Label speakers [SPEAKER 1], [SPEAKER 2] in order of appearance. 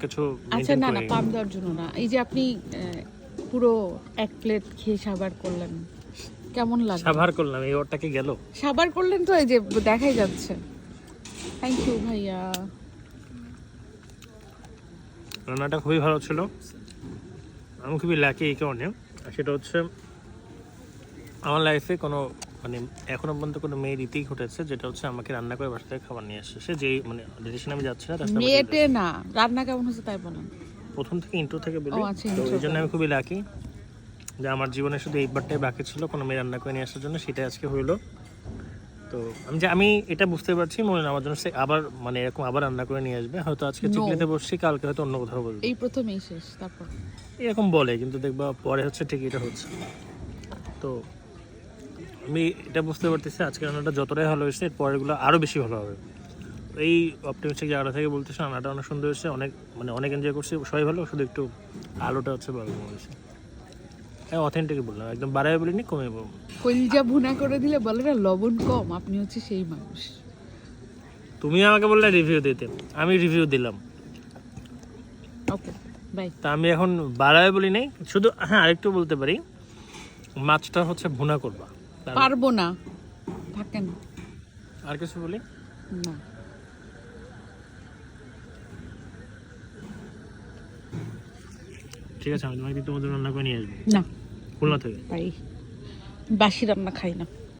[SPEAKER 1] কিছু
[SPEAKER 2] আচ্ছা না না পাম দেওয়ার জন্য না, এই যে আপনি পুরো এক প্লেট খেয়ে সাবার করলেন, কেমন লাগলো?
[SPEAKER 1] সাভার করলাম, এই ওরটা কি গেল?
[SPEAKER 2] সাবার করলেন তো, এই যে দেখাই যাচ্ছে। থ্যাংক ইউ ভাইয়া।
[SPEAKER 1] রান্নাটা খুবই ভালো ছিল। আমি খুবই লাকি এই কারণে, সেটা হচ্ছে আমার লাইফে কোনো মানে এখনো পর্যন্ত কোনো মেয়ের রীতি ঘটেছে যেটা হচ্ছে আমাকে রান্না করে বাসা থেকে খাবার নিয়ে আসছে। সে যেই মানে ডিরেকশনে আমি যাচ্ছি না
[SPEAKER 2] মেয়েটে না, রান্না কেমন হয়েছে তাই বলেন।
[SPEAKER 1] প্রথম থেকে ইন্ট্রো থেকে বলি,
[SPEAKER 2] ও আচ্ছা,
[SPEAKER 1] তো
[SPEAKER 2] intro
[SPEAKER 1] এই জন্য
[SPEAKER 2] টা।
[SPEAKER 1] আমি খুবই লাকি যে আমার জীবনে শুধু এইবারটাই বাকি ছিল কোনো মেয়ে রান্না করে নিয়ে আসার জন্য, সেটাই আজকে হইলো। তো আমি এটা বুঝতে পারছি মনে হয় আমার জন্য সে আবার মানে এরকম আবার রান্না করে নিয়ে আসবে, হয়তো আজকে
[SPEAKER 2] No.
[SPEAKER 1] চিকনিতে বসছি, কালকে হয়তো অন্য কোথাও বলবে,
[SPEAKER 2] এই প্রথমেই শেষ, তারপর
[SPEAKER 1] এরকম বলে, কিন্তু দেখবা পরে হচ্ছে ঠিক এটা হচ্ছে। তো আমি এটা বুঝতে পারতেছি আজকে রান্নাটা যতটাই ভালো হয়েছে এর পরেরগুলো আরও বেশি ভালো হবে। এই অপটিমিস্টিক জায়গাটা থেকে বলতেছে রান্নাটা অনেক সুন্দর হয়েছে, অনেক মানে অনেক এনজয় করছি, সবাই ভালো, শুধু একটু আলুটা হচ্ছে ভালো হয়েছে। হ্যাঁ অথেন্টিক বললাম, একদম বাড়াই বলিনি, কমে বলবো।
[SPEAKER 2] কলিজা ভুনা করে দিলে বলে না লবণ কম, আপনি হচ্ছে সেই মানুষ।
[SPEAKER 1] তুমি আমাকে বললে রিভিউ দিতে, আমি রিভিউ দিলাম।
[SPEAKER 2] Okay bye.
[SPEAKER 1] তা আমি এখন বাড়াই বলি নাই, শুধু হ্যাঁ আরেকটু বলতে পারি, মাছটা হচ্ছে ভুনা করবা।
[SPEAKER 2] পারবো না, থাকেন।
[SPEAKER 1] আর কিছু বলি
[SPEAKER 2] না
[SPEAKER 1] ঠিক আছে, আমি তোমাকে তোমাদের রান্না করে নিয়ে আসবো
[SPEAKER 2] না
[SPEAKER 1] খুলনা থেকে।
[SPEAKER 2] বাই। বাসি রান্না খাই না।